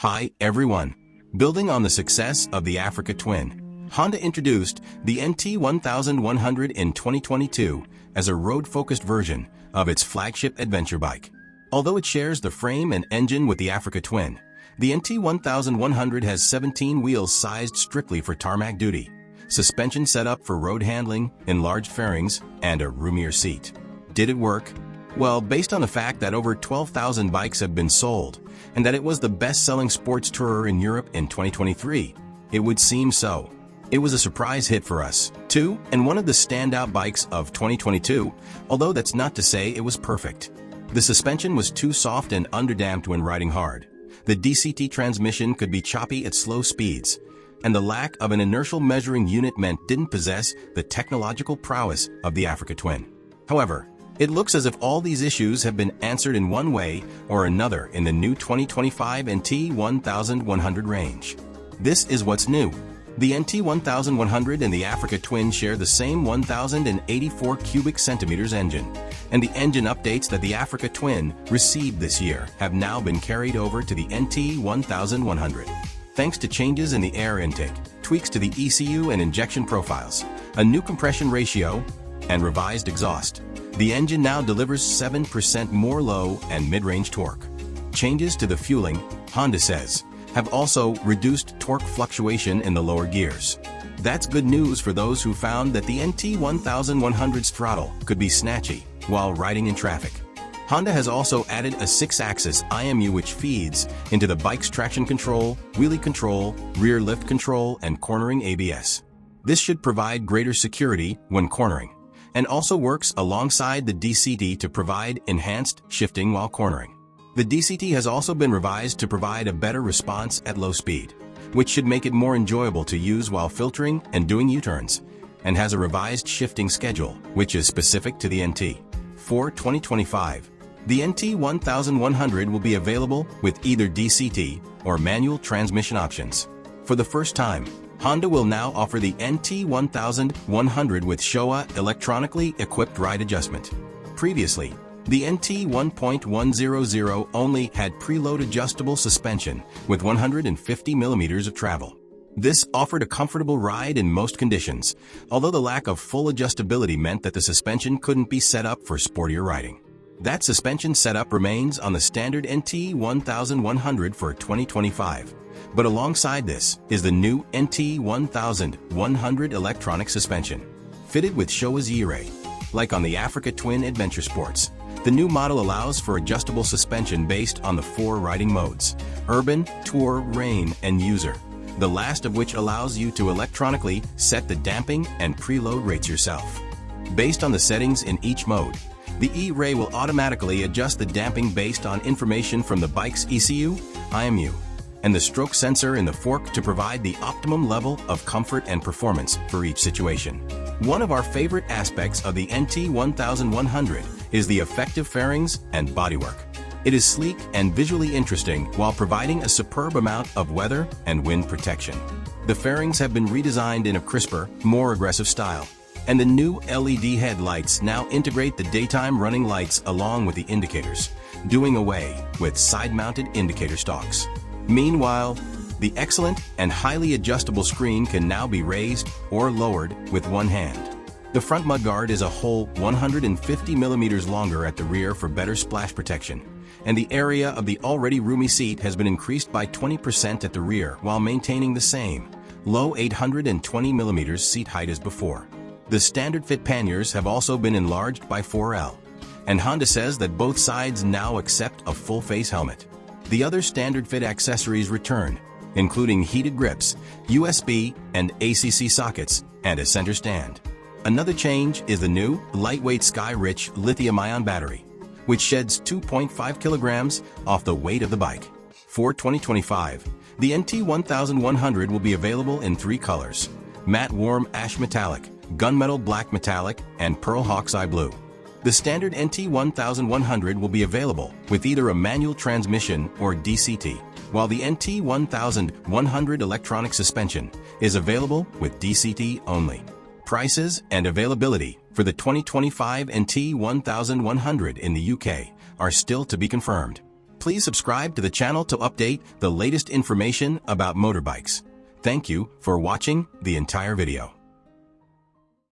Hi everyone! Building on the success of the Africa Twin, Honda introduced the NT1100 in 2022 as a road-focused version of its flagship adventure bike. Although it shares the frame and engine with the Africa Twin, the NT1100 has 17 wheels sized strictly for tarmac duty, suspension set up for road handling, enlarged fairings, and a roomier seat. Did it work? Well, based on the fact that over 12,000 bikes have been sold, and that it was the best-selling sports tourer in Europe in 2023, it would seem so. It was a surprise hit for us, too, and one of the standout bikes of 2022, although that's not to say it was perfect. The suspension was too soft and underdamped when riding hard. The DCT transmission could be choppy at slow speeds, and the lack of an inertial measuring unit meant didn't possess the technological prowess of the Africa Twin. However, it looks as if all these issues have been answered in one way or another in the new 2025 NT1100 range. This is what's new. The NT1100 and the Africa Twin share the same 1,084 cubic centimeters engine, and the engine updates that the Africa Twin received this year have now been carried over to the NT1100. Thanks to changes in the air intake, tweaks to the ECU and injection profiles, a new compression ratio, and revised exhaust, the engine now delivers 7% more low and mid-range torque. Changes to the fueling, Honda says, have also reduced torque fluctuation in the lower gears. That's good news for those who found that the NT1100's throttle could be snatchy while riding in traffic. Honda has also added a 6-axis IMU which feeds into the bike's traction control, wheelie control, rear lift control, and cornering ABS. This should provide greater security when cornering, and also works alongside the DCT to provide enhanced shifting while cornering. The DCT has also been revised to provide a better response at low speed, which should make it more enjoyable to use while filtering and doing U-turns, and has a revised shifting schedule, which is specific to the NT. For 2025, the NT1100 will be available with either DCT or manual transmission options. For the first time, Honda will now offer the NT1100 with Showa electronically equipped ride adjustment. Previously, the NT1.100 only had preload adjustable suspension with 150 millimeters of travel. This offered a comfortable ride in most conditions, although the lack of full adjustability meant that the suspension couldn't be set up for sportier riding. That suspension setup remains on the standard NT1100 for 2025. But alongside this is the new NT1100 electronic suspension, fitted with Showa's E-Ray. Like on the Africa Twin Adventure Sports, the new model allows for adjustable suspension based on the 4 riding modes: Urban, Tour, Rain, and User, the last of which allows you to electronically set the damping and preload rates yourself. Based on the settings in each mode, the E-Ray will automatically adjust the damping based on information from the bike's ECU, IMU, and the stroke sensor in the fork to provide the optimum level of comfort and performance for each situation. One of our favorite aspects of the NT1100 is the effective fairings and bodywork. It is sleek and visually interesting while providing a superb amount of weather and wind protection. The fairings have been redesigned in a crisper, more aggressive style, and the new LED headlights now integrate the daytime running lights along with the indicators, doing away with side-mounted indicator stalks. Meanwhile, the excellent and highly adjustable screen can now be raised or lowered with one hand. The front mudguard is a whole 150 millimeters longer at the rear for better splash protection, and the area of the already roomy seat has been increased by 20% at the rear while maintaining the same low 820 millimeters seat height as before. The standard fit panniers have also been enlarged by 4L, and Honda says that both sides now accept a full-face helmet. The other standard fit accessories return, including heated grips, USB and ACC sockets, and a center stand. Another change is the new, lightweight Sky-Rich lithium-ion battery, which sheds 2.5 kilograms off the weight of the bike. For 2025, the NT1100 will be available in 3 colors: matte warm ash metallic, gunmetal black metallic, and pearl hawk's eye blue. The standard NT1100 will be available with either a manual transmission or DCT, while the NT1100 electronic suspension is available with DCT only. Prices and availability for the 2025 NT1100 in the UK are still to be confirmed. Please subscribe to the channel to update the latest information about motorbikes. Thank you for watching the entire video.